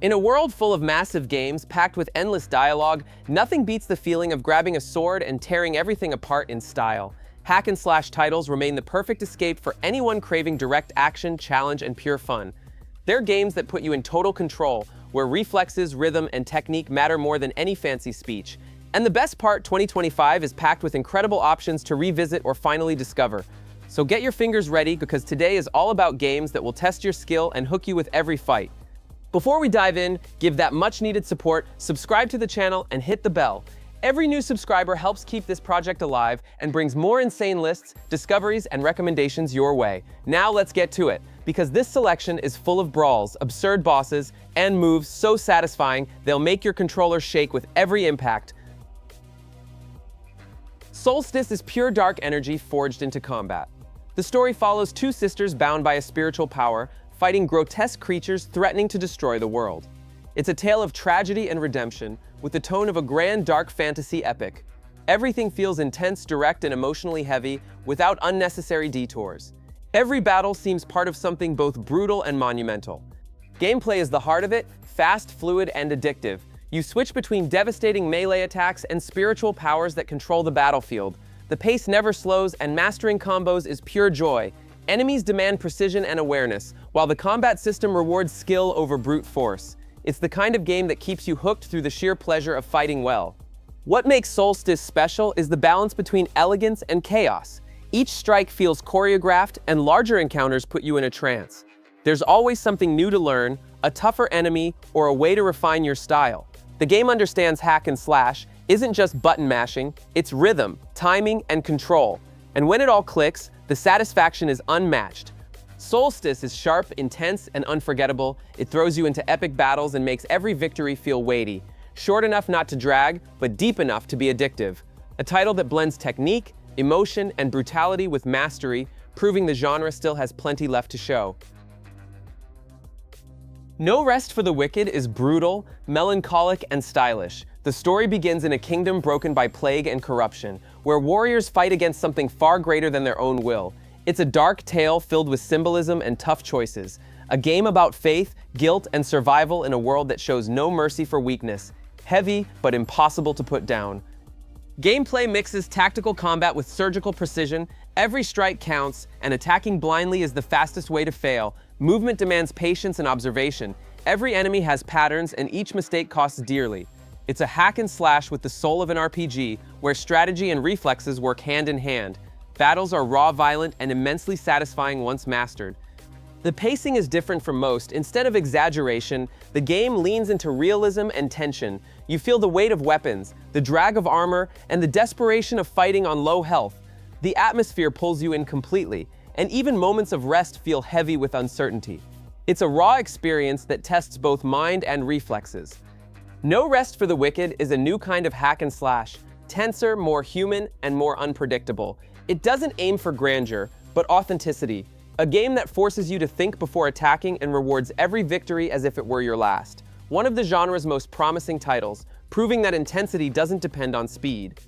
In a world full of massive games packed with endless dialogue, nothing beats the feeling of grabbing a sword and tearing everything apart in style. Hack-and-slash titles remain the perfect escape for anyone craving direct action, challenge, and pure fun. They're games that put you in total control, where reflexes, rhythm, and technique matter more than any fancy speech. And the best part, 2025 is packed with incredible options to revisit or finally discover. So get your fingers ready, because today is all about games that will test your skill and hook you with every fight. Before we dive in, give that much-needed support, subscribe to the channel, and hit the bell. Every new subscriber helps keep this project alive and brings more insane lists, discoveries, and recommendations your way. Now let's get to it, because this selection is full of brawls, absurd bosses, and moves so satisfying they'll make your controller shake with every impact. Soulstice is pure dark energy forged into combat. The story follows two sisters bound by a spiritual power, fighting grotesque creatures threatening to destroy the world. It's a tale of tragedy and redemption, with the tone of a grand dark fantasy epic. Everything feels intense, direct, and emotionally heavy, without unnecessary detours. Every battle seems part of something both brutal and monumental. Gameplay is the heart of it, fast, fluid, and addictive. You switch between devastating melee attacks and spiritual powers that control the battlefield. The pace never slows, and mastering combos is pure joy. Enemies demand precision and awareness, while the combat system rewards skill over brute force. It's the kind of game that keeps you hooked through the sheer pleasure of fighting well. What makes Soulstice special is the balance between elegance and chaos. Each strike feels choreographed, and larger encounters put you in a trance. There's always something new to learn, a tougher enemy, or a way to refine your style. The game understands hack and slash isn't just button mashing, it's rhythm, timing, and control. And when it all clicks, the satisfaction is unmatched. Soulstice is sharp, intense, and unforgettable. It throws you into epic battles and makes every victory feel weighty. Short enough not to drag, but deep enough to be addictive. A title that blends technique, emotion, and brutality with mastery, proving the genre still has plenty left to show. No Rest for the Wicked is brutal, melancholic, and stylish. The story begins in a kingdom broken by plague and corruption, where warriors fight against something far greater than their own will. It's a dark tale filled with symbolism and tough choices. A game about faith, guilt, and survival in a world that shows no mercy for weakness. Heavy, but impossible to put down. Gameplay mixes tactical combat with surgical precision. Every strike counts, and attacking blindly is the fastest way to fail. Movement demands patience and observation. Every enemy has patterns, and each mistake costs dearly. It's a hack and slash with the soul of an RPG, where strategy and reflexes work hand in hand. Battles are raw, violent, and immensely satisfying once mastered. The pacing is different from most. Instead of exaggeration, the game leans into realism and tension. You feel the weight of weapons, the drag of armor, and the desperation of fighting on low health. The atmosphere pulls you in completely, and even moments of rest feel heavy with uncertainty. It's a raw experience that tests both mind and reflexes. No Rest for the Wicked is a new kind of hack and slash, tenser, more human, and more unpredictable. It doesn't aim for grandeur, but authenticity. A game that forces you to think before attacking and rewards every victory as if it were your last. One of the genre's most promising titles, proving that intensity doesn't depend on speed.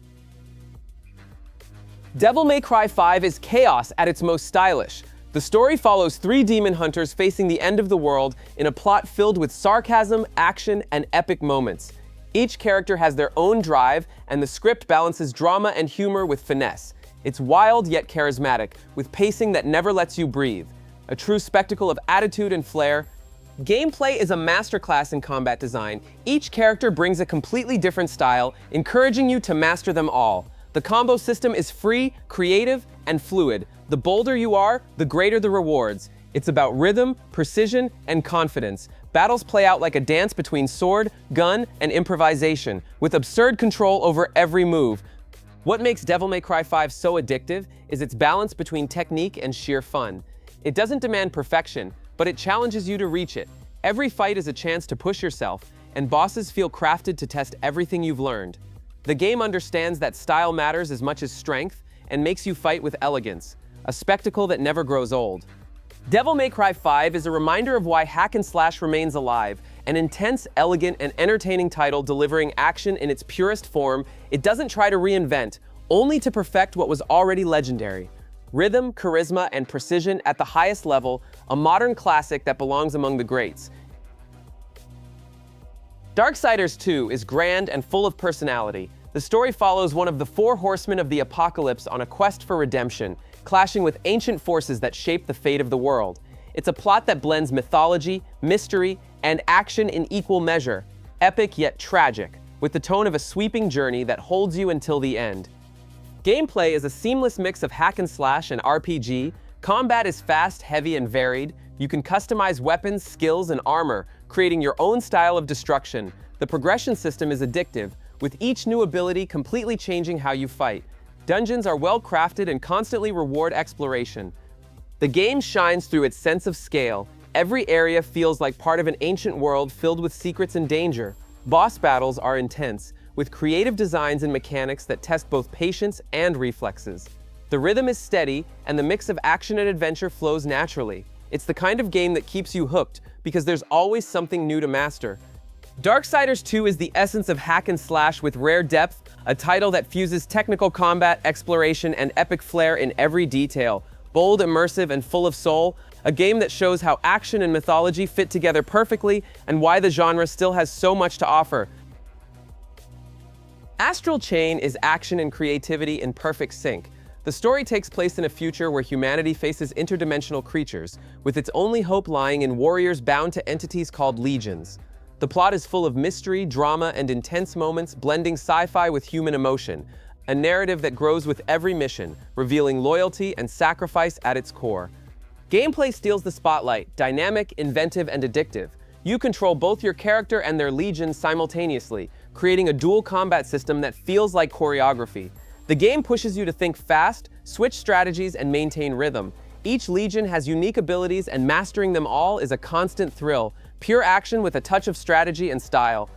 Devil May Cry 5 is chaos at its most stylish. The story follows three demon hunters facing the end of the world in a plot filled with sarcasm, action, and epic moments. Each character has their own drive, and the script balances drama and humor with finesse. It's wild yet charismatic, with pacing that never lets you breathe. A true spectacle of attitude and flair. Gameplay is a masterclass in combat design. Each character brings a completely different style, encouraging you to master them all. The combo system is free, creative, and fluid. The bolder you are, the greater the rewards. It's about rhythm, precision, and confidence. Battles play out like a dance between sword, gun, and improvisation, with absurd control over every move. What makes Devil May Cry 5 so addictive is its balance between technique and sheer fun. It doesn't demand perfection, but it challenges you to reach it. Every fight is a chance to push yourself, and bosses feel crafted to test everything you've learned. The game understands that style matters as much as strength, and makes you fight with elegance, a spectacle that never grows old. Devil May Cry 5 is a reminder of why hack and slash remains alive. An intense, elegant, and entertaining title delivering action in its purest form. It doesn't try to reinvent, only to perfect what was already legendary. Rhythm, charisma, and precision at the highest level, a modern classic that belongs among the greats. Darksiders II is grand and full of personality. The story follows one of the four horsemen of the apocalypse on a quest for redemption, clashing with ancient forces that shape the fate of the world. It's a plot that blends mythology, mystery, and action in equal measure, epic yet tragic, with the tone of a sweeping journey that holds you until the end. Gameplay is a seamless mix of hack and slash and RPG. Combat is fast, heavy, and varied. You can customize weapons, skills, and armor, creating your own style of destruction. The progression system is addictive, with each new ability completely changing how you fight. Dungeons are well crafted and constantly reward exploration. The game shines through its sense of scale. Every area feels like part of an ancient world filled with secrets and danger. Boss battles are intense, with creative designs and mechanics that test both patience and reflexes. The rhythm is steady, and the mix of action and adventure flows naturally. It's the kind of game that keeps you hooked, because there's always something new to master. Darksiders II is the essence of hack and slash with rare depth, a title that fuses technical combat, exploration, and epic flair in every detail. Bold, immersive, and full of soul, a game that shows how action and mythology fit together perfectly and why the genre still has so much to offer. Astral Chain is action and creativity in perfect sync. The story takes place in a future where humanity faces interdimensional creatures, with its only hope lying in warriors bound to entities called legions. The plot is full of mystery, drama, and intense moments, blending sci-fi with human emotion, a narrative that grows with every mission, revealing loyalty and sacrifice at its core. Gameplay steals the spotlight, dynamic, inventive, and addictive. You control both your character and their legions simultaneously, creating a dual combat system that feels like choreography. The game pushes you to think fast, switch strategies, and maintain rhythm. Each legion has unique abilities, and mastering them all is a constant thrill, pure action with a touch of strategy and style.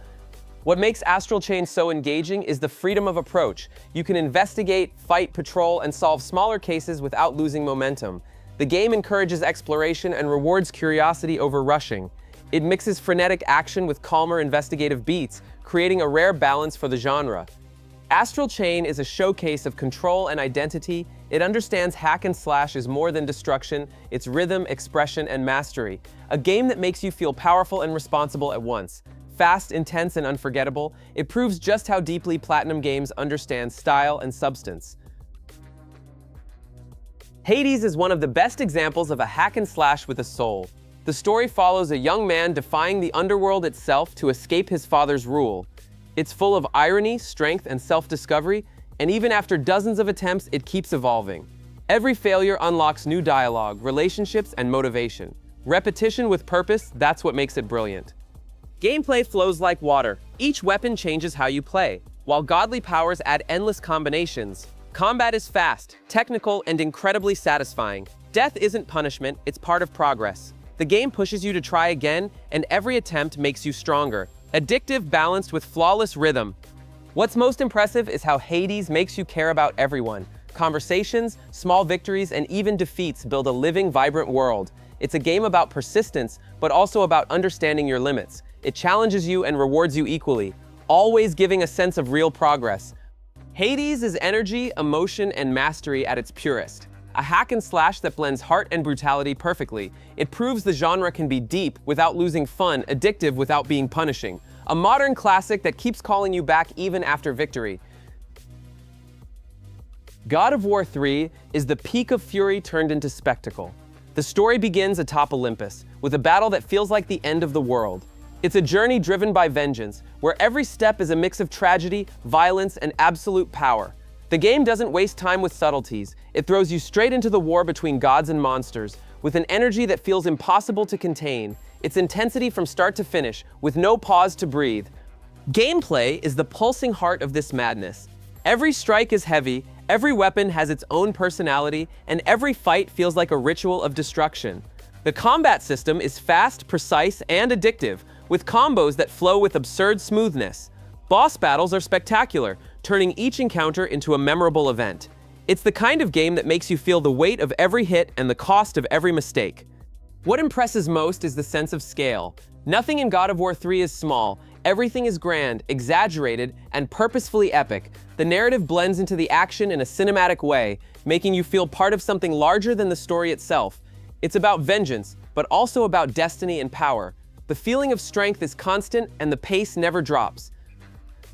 What makes Astral Chain so engaging is the freedom of approach. You can investigate, fight, patrol, and solve smaller cases without losing momentum. The game encourages exploration and rewards curiosity over rushing. It mixes frenetic action with calmer investigative beats, creating a rare balance for the genre. Astral Chain is a showcase of control and identity. It understands hack and slash is more than destruction, it's rhythm, expression, and mastery. A game that makes you feel powerful and responsible at once. Fast, intense, and unforgettable, it proves just how deeply Platinum Games understands style and substance. Hades is one of the best examples of a hack and slash with a soul. The story follows a young man defying the underworld itself to escape his father's rule. It's full of irony, strength, and self-discovery, and even after dozens of attempts, it keeps evolving. Every failure unlocks new dialogue, relationships, and motivation. Repetition with purpose, that's what makes it brilliant. Gameplay flows like water. Each weapon changes how you play, while godly powers add endless combinations. Combat is fast, technical, and incredibly satisfying. Death isn't punishment, it's part of progress. The game pushes you to try again, and every attempt makes you stronger. Addictive, balanced with flawless rhythm. What's most impressive is how Hades makes you care about everyone. Conversations, small victories, and even defeats build a living, vibrant world. It's a game about persistence, but also about understanding your limits. It challenges you and rewards you equally, always giving a sense of real progress. Hades is energy, emotion, and mastery at its purest. A hack and slash that blends heart and brutality perfectly. It proves the genre can be deep without losing fun, addictive without being punishing. A modern classic that keeps calling you back even after victory. God of War 3 is the peak of fury turned into spectacle. The story begins atop Olympus, with a battle that feels like the end of the world. It's a journey driven by vengeance, where every step is a mix of tragedy, violence, and absolute power. The game doesn't waste time with subtleties. It throws you straight into the war between gods and monsters, with an energy that feels impossible to contain. Its intensity from start to finish, with no pause to breathe. Gameplay is the pulsing heart of this madness. Every strike is heavy, every weapon has its own personality, and every fight feels like a ritual of destruction. The combat system is fast, precise, and addictive, with combos that flow with absurd smoothness. Boss battles are spectacular, turning each encounter into a memorable event. It's the kind of game that makes you feel the weight of every hit and the cost of every mistake. What impresses most is the sense of scale. Nothing in God of War 3 is small. Everything is grand, exaggerated, and purposefully epic. The narrative blends into the action in a cinematic way, making you feel part of something larger than the story itself. It's about vengeance, but also about destiny and power. The feeling of strength is constant and the pace never drops.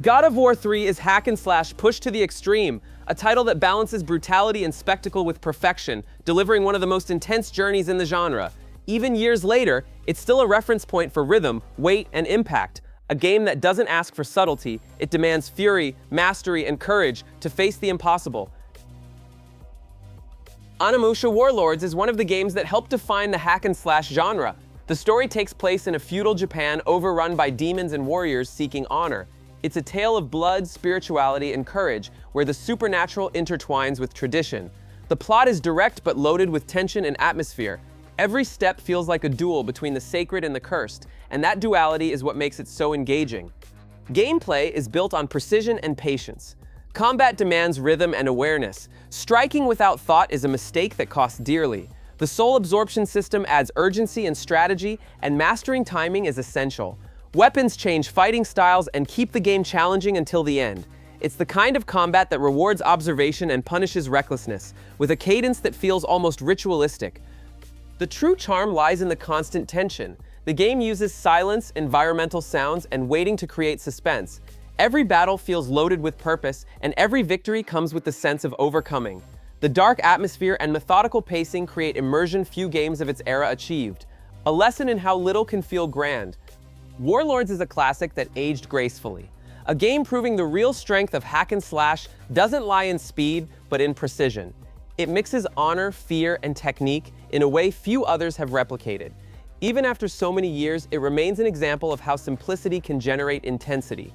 God of War 3 is hack and slash pushed to the extreme, a title that balances brutality and spectacle with perfection, delivering one of the most intense journeys in the genre. Even years later, it's still a reference point for rhythm, weight, and impact. A game that doesn't ask for subtlety, it demands fury, mastery, and courage to face the impossible. Onimusha Warlords is one of the games that helped define the hack and slash genre. The story takes place in a feudal Japan overrun by demons and warriors seeking honor. It's a tale of blood, spirituality, and courage, where the supernatural intertwines with tradition. The plot is direct but loaded with tension and atmosphere. Every step feels like a duel between the sacred and the cursed, and that duality is what makes it so engaging. Gameplay is built on precision and patience. Combat demands rhythm and awareness. Striking without thought is a mistake that costs dearly. The soul absorption system adds urgency and strategy, and mastering timing is essential. Weapons change fighting styles and keep the game challenging until the end. It's the kind of combat that rewards observation and punishes recklessness, with a cadence that feels almost ritualistic. The true charm lies in the constant tension. The game uses silence, environmental sounds, and waiting to create suspense. Every battle feels loaded with purpose, and every victory comes with the sense of overcoming. The dark atmosphere and methodical pacing create immersion few games of its era achieved. A lesson in how little can feel grand. Warlords is a classic that aged gracefully. A game proving the real strength of hack and slash doesn't lie in speed, but in precision. It mixes honor, fear, and technique in a way few others have replicated. Even after so many years, it remains an example of how simplicity can generate intensity.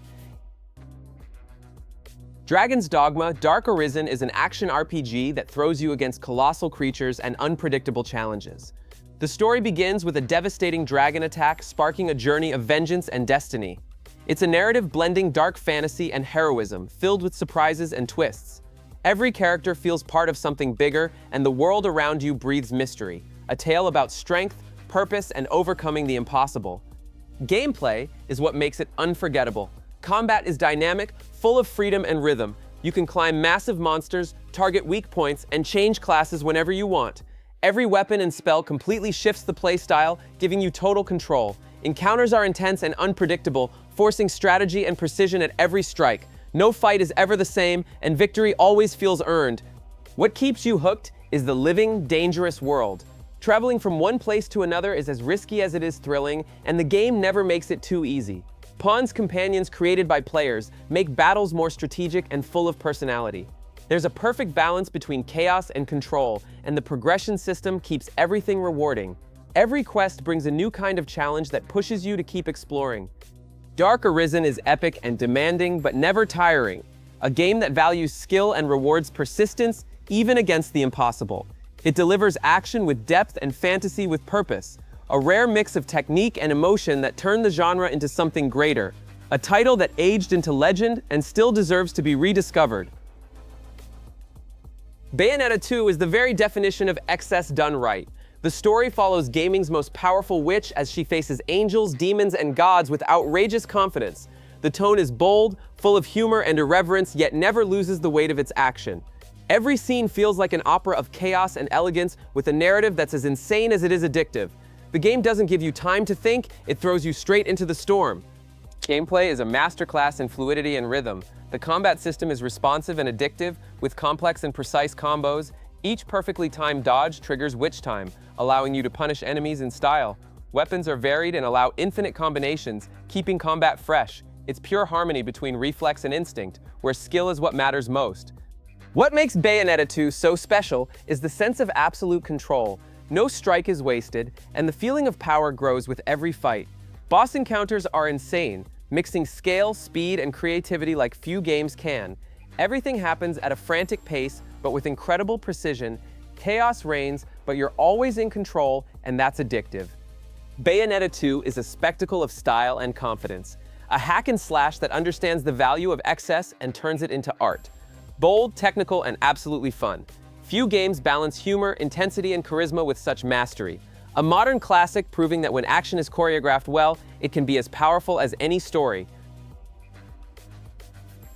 Dragon's Dogma: Dark Arisen is an action RPG that throws you against colossal creatures and unpredictable challenges. The story begins with a devastating dragon attack, sparking a journey of vengeance and destiny. It's a narrative blending dark fantasy and heroism, filled with surprises and twists. Every character feels part of something bigger, and the world around you breathes mystery, a tale about strength, purpose, and overcoming the impossible. Gameplay is what makes it unforgettable. Combat is dynamic, full of freedom and rhythm. You can climb massive monsters, target weak points, and change classes whenever you want. Every weapon and spell completely shifts the playstyle, giving you total control. Encounters are intense and unpredictable, forcing strategy and precision at every strike. No fight is ever the same, and victory always feels earned. What keeps you hooked is the living, dangerous world. Traveling from one place to another is as risky as it is thrilling, and the game never makes it too easy. Pawns companions created by players make battles more strategic and full of personality. There's a perfect balance between chaos and control, and the progression system keeps everything rewarding. Every quest brings a new kind of challenge that pushes you to keep exploring. Dark Arisen is epic and demanding, but never tiring. A game that values skill and rewards persistence, even against the impossible. It delivers action with depth and fantasy with purpose. A rare mix of technique and emotion that turned the genre into something greater. A title that aged into legend and still deserves to be rediscovered. Bayonetta 2 is the very definition of excess done right. The story follows gaming's most powerful witch as she faces angels, demons, and gods with outrageous confidence. The tone is bold, full of humor and irreverence, yet never loses the weight of its action. Every scene feels like an opera of chaos and elegance, with a narrative that's as insane as it is addictive. The game doesn't give you time to think, it throws you straight into the storm. Gameplay is a masterclass in fluidity and rhythm. The combat system is responsive and addictive, with complex and precise combos. Each perfectly timed dodge triggers witch time, allowing you to punish enemies in style. Weapons are varied and allow infinite combinations, keeping combat fresh. It's pure harmony between reflex and instinct, where skill is what matters most. What makes Bayonetta 2 so special is the sense of absolute control. No strike is wasted, and the feeling of power grows with every fight. Boss encounters are insane, mixing scale, speed, and creativity like few games can. Everything happens at a frantic pace, but with incredible precision. Chaos reigns, but you're always in control, and that's addictive. Bayonetta 2 is a spectacle of style and confidence. A hack and slash that understands the value of excess and turns it into art. Bold, technical, and absolutely fun. Few games balance humor, intensity, and charisma with such mastery. A modern classic proving that when action is choreographed well, it can be as powerful as any story.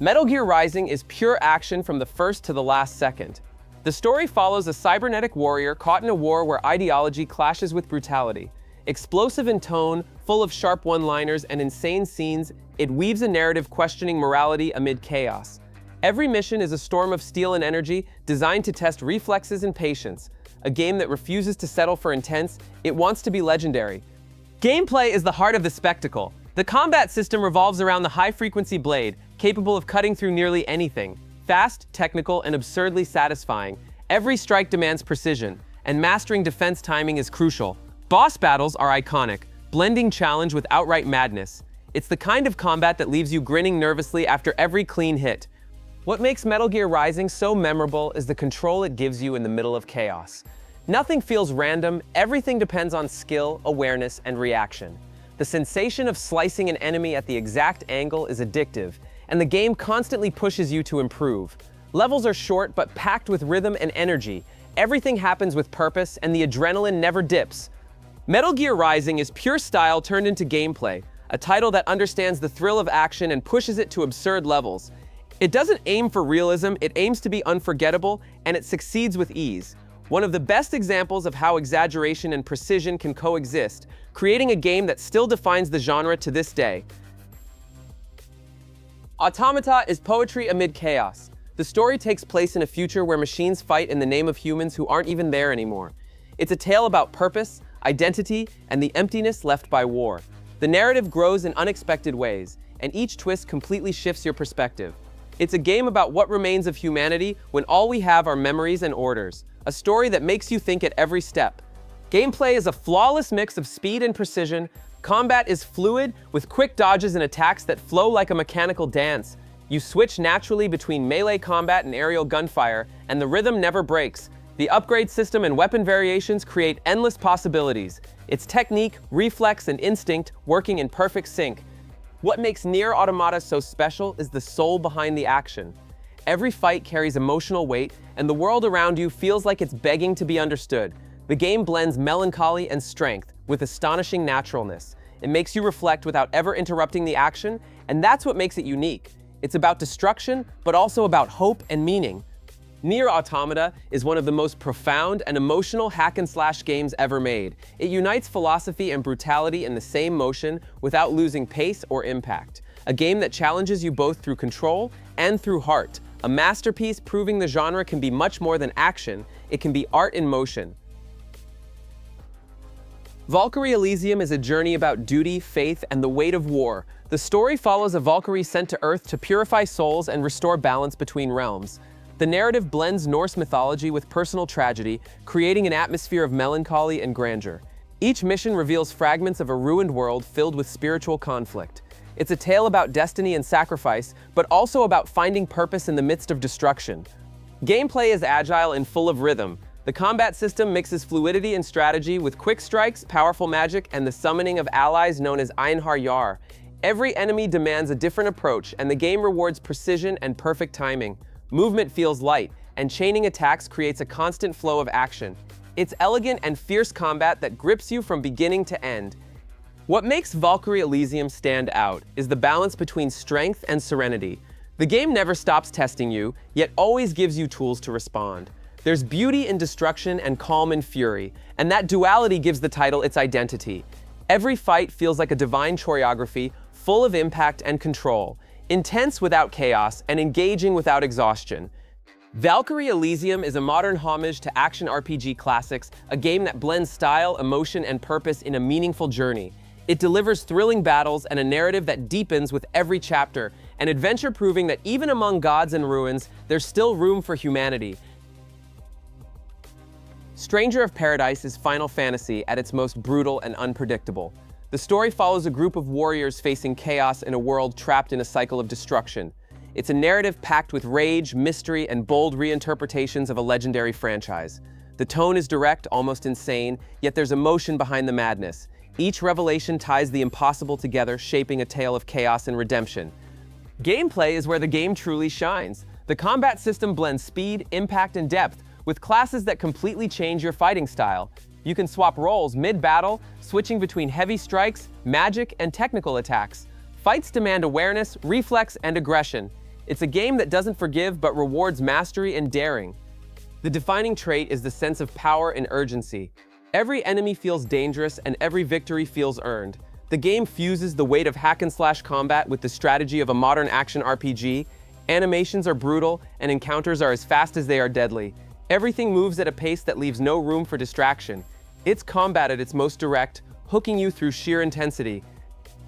Metal Gear Rising is pure action from the first to the last second. The story follows a cybernetic warrior caught in a war where ideology clashes with brutality. Explosive in tone, full of sharp one-liners and insane scenes, it weaves a narrative questioning morality amid chaos. Every mission is a storm of steel and energy designed to test reflexes and patience. A game that refuses to settle for intense, it wants to be legendary. Gameplay is the heart of the spectacle. The combat system revolves around the high-frequency blade, capable of cutting through nearly anything. Fast, technical, and absurdly satisfying. Every strike demands precision, and mastering defense timing is crucial. Boss battles are iconic, blending challenge with outright madness. It's the kind of combat that leaves you grinning nervously after every clean hit. What makes Metal Gear Rising so memorable is the control it gives you in the middle of chaos. Nothing feels random, everything depends on skill, awareness, and reaction. The sensation of slicing an enemy at the exact angle is addictive, and the game constantly pushes you to improve. Levels are short but packed with rhythm and energy. Everything happens with purpose, and the adrenaline never dips. Metal Gear Rising is pure style turned into gameplay, a title that understands the thrill of action and pushes it to absurd levels. It doesn't aim for realism, it aims to be unforgettable, and it succeeds with ease. One of the best examples of how exaggeration and precision can coexist, creating a game that still defines the genre to this day. Automata is poetry amid chaos. The story takes place in a future where machines fight in the name of humans who aren't even there anymore. It's a tale about purpose, identity, and the emptiness left by war. The narrative grows in unexpected ways, and each twist completely shifts your perspective. It's a game about what remains of humanity when all we have are memories and orders. A story that makes you think at every step. Gameplay is a flawless mix of speed and precision. Combat is fluid, with quick dodges and attacks that flow like a mechanical dance. You switch naturally between melee combat and aerial gunfire, and the rhythm never breaks. The upgrade system and weapon variations create endless possibilities. It's technique, reflex, and instinct working in perfect sync. What makes Nier Automata so special is the soul behind the action. Every fight carries emotional weight, and the world around you feels like it's begging to be understood. The game blends melancholy and strength with astonishing naturalness. It makes you reflect without ever interrupting the action, and that's what makes it unique. It's about destruction, but also about hope and meaning. Nier Automata is one of the most profound and emotional hack-and-slash games ever made. It unites philosophy and brutality in the same motion without losing pace or impact. A game that challenges you both through control and through heart. A masterpiece proving the genre can be much more than action, it can be art in motion. Valkyrie Elysium is a journey about duty, faith, and the weight of war. The story follows a Valkyrie sent to Earth to purify souls and restore balance between realms. The narrative blends Norse mythology with personal tragedy, creating an atmosphere of melancholy and grandeur. Each mission reveals fragments of a ruined world filled with spiritual conflict. It's a tale about destiny and sacrifice, but also about finding purpose in the midst of destruction. Gameplay is agile and full of rhythm. The combat system mixes fluidity and strategy with quick strikes, powerful magic, and the summoning of allies known as Einhar Yar. Every enemy demands a different approach, and the game rewards precision and perfect timing. Movement feels light, and chaining attacks creates a constant flow of action. It's elegant and fierce combat that grips you from beginning to end. What makes Valkyrie Elysium stand out is the balance between strength and serenity. The game never stops testing you, yet always gives you tools to respond. There's beauty in destruction and calm in fury, and that duality gives the title its identity. Every fight feels like a divine choreography, full of impact and control, intense without chaos and engaging without exhaustion. Valkyrie Elysium is a modern homage to action RPG classics, a game that blends style, emotion, and purpose in a meaningful journey. It delivers thrilling battles and a narrative that deepens with every chapter, an adventure proving that even among gods and ruins, there's still room for humanity. Stranger of Paradise is Final Fantasy at its most brutal and unpredictable. The story follows a group of warriors facing chaos in a world trapped in a cycle of destruction. It's a narrative packed with rage, mystery, and bold reinterpretations of a legendary franchise. The tone is direct, almost insane, yet there's emotion behind the madness. Each revelation ties the impossible together, shaping a tale of chaos and redemption. Gameplay is where the game truly shines. The combat system blends speed, impact, and depth, with classes that completely change your fighting style. You can swap roles mid-battle, switching between heavy strikes, magic, and technical attacks. Fights demand awareness, reflex, and aggression. It's a game that doesn't forgive but rewards mastery and daring. The defining trait is the sense of power and urgency. Every enemy feels dangerous and every victory feels earned. The game fuses the weight of hack-and-slash combat with the strategy of a modern action RPG. Animations are brutal, and encounters are as fast as they are deadly. Everything moves at a pace that leaves no room for distraction. It's combat at its most direct, hooking you through sheer intensity.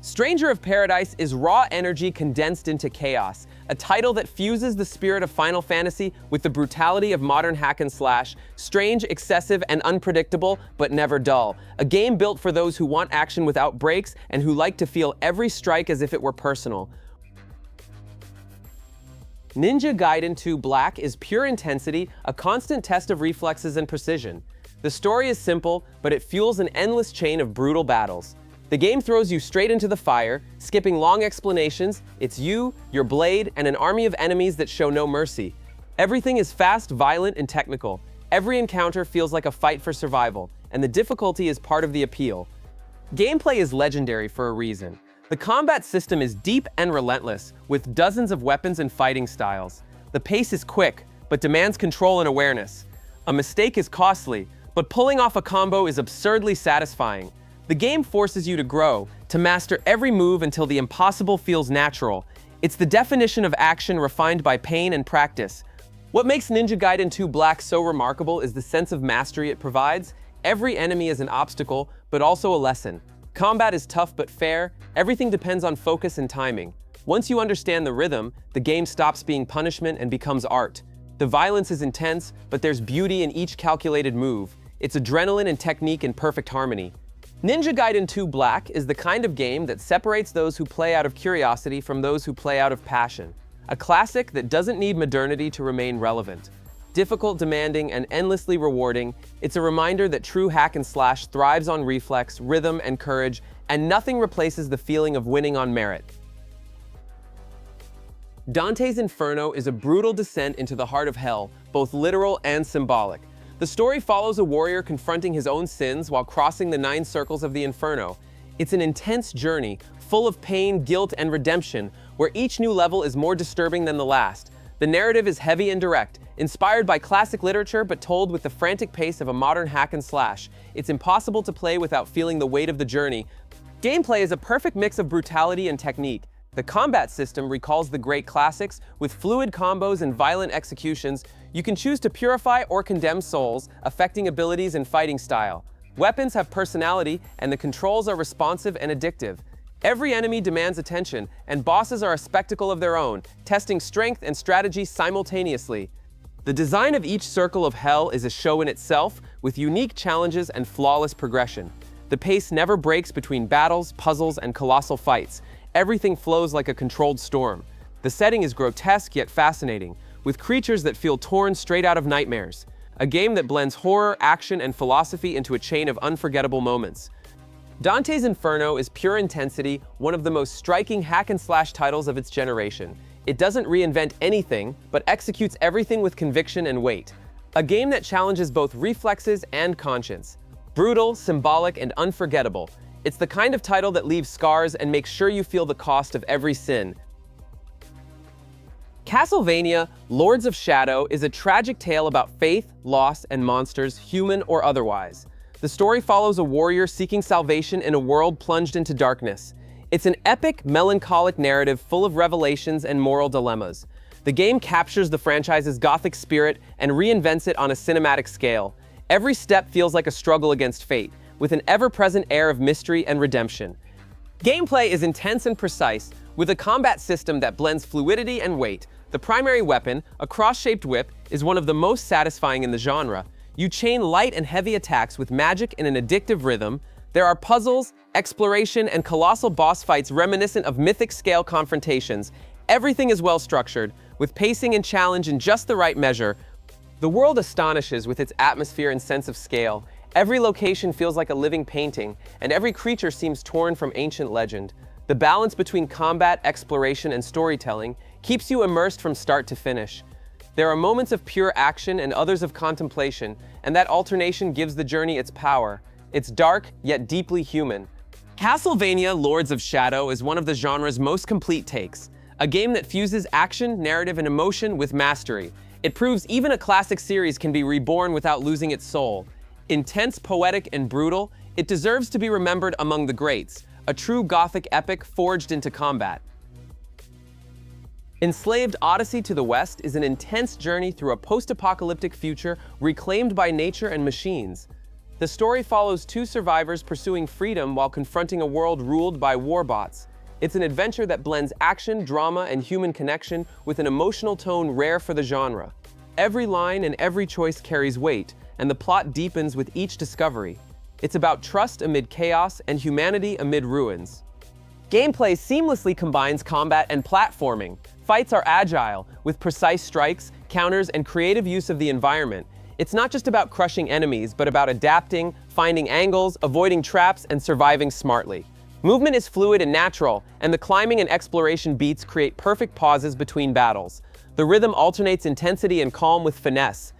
Stranger of Paradise is raw energy condensed into chaos, a title that fuses the spirit of Final Fantasy with the brutality of modern hack-and-slash, strange, excessive, and unpredictable, but never dull. A game built for those who want action without breaks and who like to feel every strike as if it were personal. Ninja Gaiden 2 Black is pure intensity, a constant test of reflexes and precision. The story is simple, but it fuels an endless chain of brutal battles. The game throws you straight into the fire, skipping long explanations. It's you, your blade, and an army of enemies that show no mercy. Everything is fast, violent, and technical. Every encounter feels like a fight for survival, and the difficulty is part of the appeal. Gameplay is legendary for a reason. The combat system is deep and relentless, with dozens of weapons and fighting styles. The pace is quick, but demands control and awareness. A mistake is costly, but pulling off a combo is absurdly satisfying. The game forces you to grow, to master every move until the impossible feels natural. It's the definition of action refined by pain and practice. What makes Ninja Gaiden 2 Black so remarkable is the sense of mastery it provides. Every enemy is an obstacle, but also a lesson. Combat is tough but fair. Everything depends on focus and timing. Once you understand the rhythm, the game stops being punishment and becomes art. The violence is intense, but there's beauty in each calculated move. It's adrenaline and technique in perfect harmony. Ninja Gaiden 2 Black is the kind of game that separates those who play out of curiosity from those who play out of passion. A classic that doesn't need modernity to remain relevant. Difficult, demanding, and endlessly rewarding, it's a reminder that true hack-and-slash thrives on reflex, rhythm, and courage, and nothing replaces the feeling of winning on merit. Dante's Inferno is a brutal descent into the heart of hell, both literal and symbolic. The story follows a warrior confronting his own sins while crossing the 9 circles of the Inferno. It's an intense journey, full of pain, guilt, and redemption, where each new level is more disturbing than the last. The narrative is heavy and direct, inspired by classic literature but told with the frantic pace of a modern hack-and-slash. It's impossible to play without feeling the weight of the journey. Gameplay is a perfect mix of brutality and technique. The combat system recalls the great classics, with fluid combos and violent executions. You can choose to purify or condemn souls, affecting abilities and fighting style. Weapons have personality, and the controls are responsive and addictive. Every enemy demands attention, and bosses are a spectacle of their own, testing strength and strategy simultaneously. The design of each circle of hell is a show in itself, with unique challenges and flawless progression. The pace never breaks between battles, puzzles, and colossal fights. Everything flows like a controlled storm. The setting is grotesque yet fascinating, with creatures that feel torn straight out of nightmares. A game that blends horror, action, and philosophy into a chain of unforgettable moments. Dante's Inferno is pure intensity, one of the most striking hack-and-slash titles of its generation. It doesn't reinvent anything, but executes everything with conviction and weight. A game that challenges both reflexes and conscience. Brutal, symbolic, and unforgettable. It's the kind of title that leaves scars and makes sure you feel the cost of every sin. Castlevania, Lords of Shadow is a tragic tale about faith, loss, and monsters, human or otherwise. The story follows a warrior seeking salvation in a world plunged into darkness. It's an epic, melancholic narrative full of revelations and moral dilemmas. The game captures the franchise's gothic spirit and reinvents it on a cinematic scale. Every step feels like a struggle against fate, with an ever-present air of mystery and redemption. Gameplay is intense and precise, with a combat system that blends fluidity and weight. The primary weapon, a cross-shaped whip, is one of the most satisfying in the genre. You chain light and heavy attacks with magic in an addictive rhythm. There are puzzles, exploration, and colossal boss fights reminiscent of mythic-scale confrontations. Everything is well-structured, with pacing and challenge in just the right measure. The world astonishes with its atmosphere and sense of scale. Every location feels like a living painting, and every creature seems torn from ancient legend. The balance between combat, exploration, and storytelling keeps you immersed from start to finish. There are moments of pure action and others of contemplation, and that alternation gives the journey its power. It's dark, yet deeply human. Castlevania Lords of Shadow is one of the genre's most complete takes, a game that fuses action, narrative, and emotion with mastery. It proves even a classic series can be reborn without losing its soul. Intense, poetic, and brutal, it deserves to be remembered among the greats. a true gothic epic forged into combat. Enslaved Odyssey to the West is an intense journey through a post-apocalyptic future reclaimed by nature and machines. The story follows two survivors pursuing freedom while confronting a world ruled by warbots. It's an adventure that blends action, drama, and human connection with an emotional tone rare for the genre. Every line and every choice carries weight, and the plot deepens with each discovery. It's about trust amid chaos and humanity amid ruins. Gameplay seamlessly combines combat and platforming. Fights are agile, with precise strikes, counters, and creative use of the environment. It's not just about crushing enemies, but about adapting, finding angles, avoiding traps, and surviving smartly. Movement is fluid and natural, and the climbing and exploration beats create perfect pauses between battles. The rhythm alternates intensity and calm with finesse.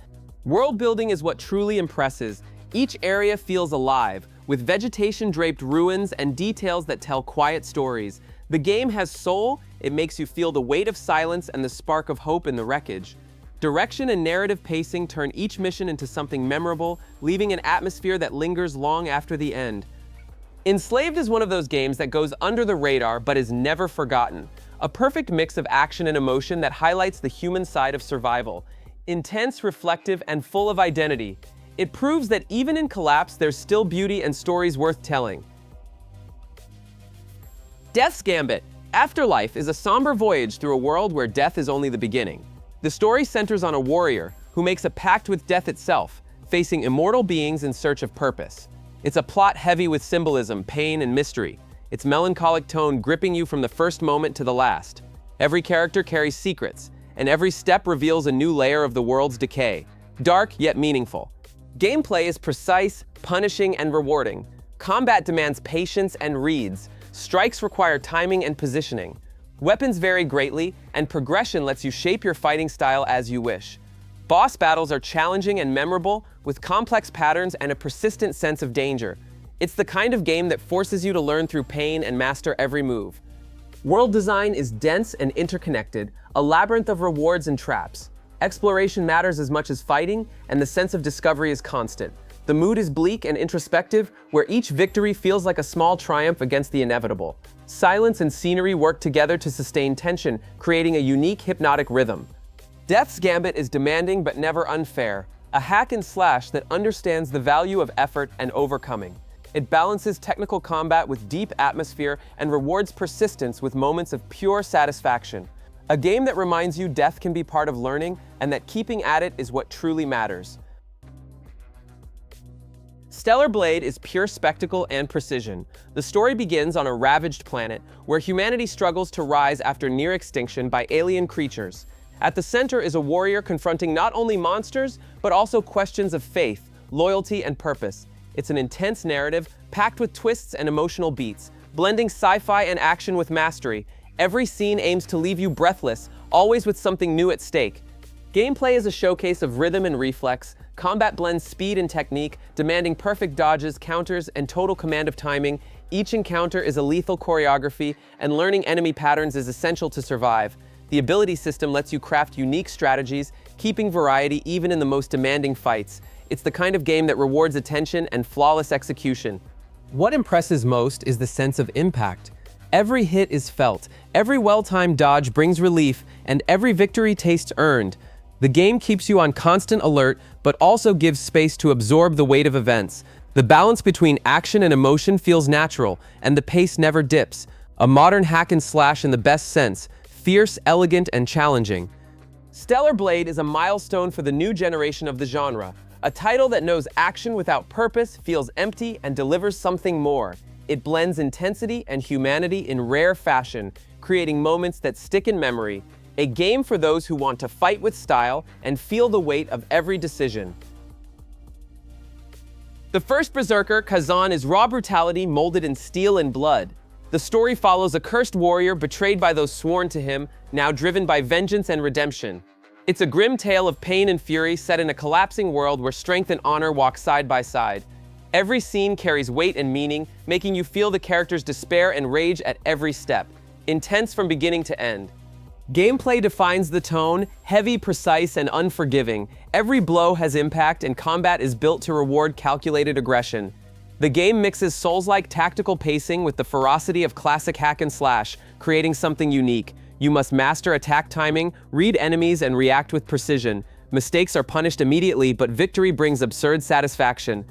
World building is what truly impresses. Each area feels alive, with vegetation-draped ruins and details that tell quiet stories. The game has soul. It makes you feel the weight of silence and the spark of hope in the wreckage. Direction and narrative pacing turn each mission into something memorable, leaving an atmosphere that lingers long after the end. Enslaved is one of those games that goes under the radar but is never forgotten. A perfect mix of action and emotion that highlights the human side of survival. Intense, reflective, and full of identity. It proves that even in collapse, there's still beauty and stories worth telling. Death's Gambit. Afterlife is a somber voyage through a world where death is only the beginning. The story centers on a warrior who makes a pact with death itself, facing immortal beings in search of purpose. It's a plot heavy with symbolism, pain, and mystery. Its melancholic tone gripping you from the first moment to the last. Every character carries secrets, and every step reveals a new layer of the world's decay. Dark, yet meaningful. Gameplay is precise, punishing, and rewarding. Combat demands patience and reads. Strikes require timing and positioning. Weapons vary greatly, and progression lets you shape your fighting style as you wish. Boss battles are challenging and memorable, with complex patterns and a persistent sense of danger. It's the kind of game that forces you to learn through pain and master every move. World design is dense and interconnected, a labyrinth of rewards and traps. Exploration matters as much as fighting, and the sense of discovery is constant. The mood is bleak and introspective, where each victory feels like a small triumph against the inevitable. Silence and scenery work together to sustain tension, creating a unique hypnotic rhythm. Death's Gambit is demanding but never unfair, a hack and slash that understands the value of effort and overcoming. It balances technical combat with deep atmosphere and rewards persistence with moments of pure satisfaction. A game that reminds you death can be part of learning and that keeping at it is what truly matters. Stellar Blade is pure spectacle and precision. The story begins on a ravaged planet where humanity struggles to rise after near extinction by alien creatures. At the center is a warrior confronting not only monsters, but also questions of faith, loyalty, and purpose. It's an intense narrative, packed with twists and emotional beats, blending sci-fi and action with mastery. Every scene aims to leave you breathless, always with something new at stake. Gameplay is a showcase of rhythm and reflex. Combat blends speed and technique, demanding perfect dodges, counters, and total command of timing. Each encounter is a lethal choreography, and learning enemy patterns is essential to survive. The ability system lets you craft unique strategies, keeping variety even in the most demanding fights. It's the kind of game that rewards attention and flawless execution. What impresses most is the sense of impact. Every hit is felt, every well-timed dodge brings relief, and every victory tastes earned. The game keeps you on constant alert, but also gives space to absorb the weight of events. The balance between action and emotion feels natural, and the pace never dips. A modern hack and slash in the best sense, fierce, elegant, and challenging. Stellar Blade is a milestone for the new generation of the genre. A title that knows action without purpose, feels empty, and delivers something more. It blends intensity and humanity in rare fashion, creating moments that stick in memory. A game for those who want to fight with style and feel the weight of every decision. The first Berserker, Khazan, is raw brutality molded in steel and blood. The story follows a cursed warrior betrayed by those sworn to him, now driven by vengeance and redemption. It's a grim tale of pain and fury set in a collapsing world where strength and honor walk side by side. Every scene carries weight and meaning, making you feel the character's despair and rage at every step. Intense from beginning to end. Gameplay defines the tone, heavy, precise, and unforgiving. Every blow has impact, and combat is built to reward calculated aggression. The game mixes Souls-like tactical pacing with the ferocity of classic hack and slash, creating something unique. You must master attack timing, read enemies, and react with precision. Mistakes are punished immediately, but victory brings absurd satisfaction.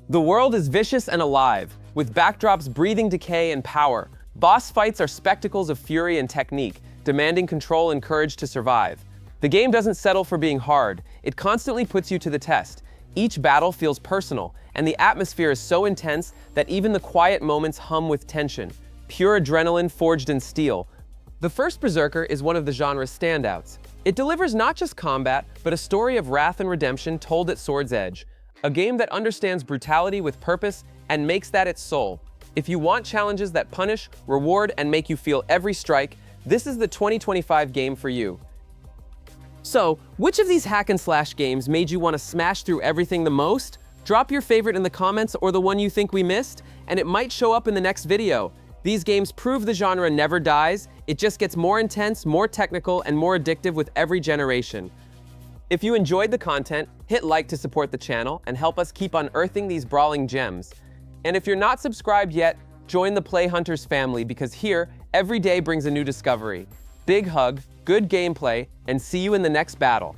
The world is vicious and alive, with backdrops breathing decay and power. Boss fights are spectacles of fury and technique, demanding control and courage to survive. The game doesn't settle for being hard. It constantly puts you to the test. Each battle feels personal, and the atmosphere is so intense that even the quiet moments hum with tension. Pure adrenaline forged in steel. The first Berserker is one of the genre's standouts. It delivers not just combat, but a story of wrath and redemption told at sword's edge. A game that understands brutality with purpose and makes that its soul. If you want challenges that punish, reward, and make you feel every strike, this is the 2025 game for you. So, which of these hack and slash games made you want to smash through everything the most? Drop your favorite in the comments or the one you think we missed, and it might show up in the next video. These games prove the genre never dies, it just gets more intense, more technical, and more addictive with every generation. If you enjoyed the content, hit like to support the channel and help us keep unearthing these brawling gems. And if you're not subscribed yet, join the Play Hunters family because here, every day brings a new discovery. Big hug, good gameplay, and see you in the next battle.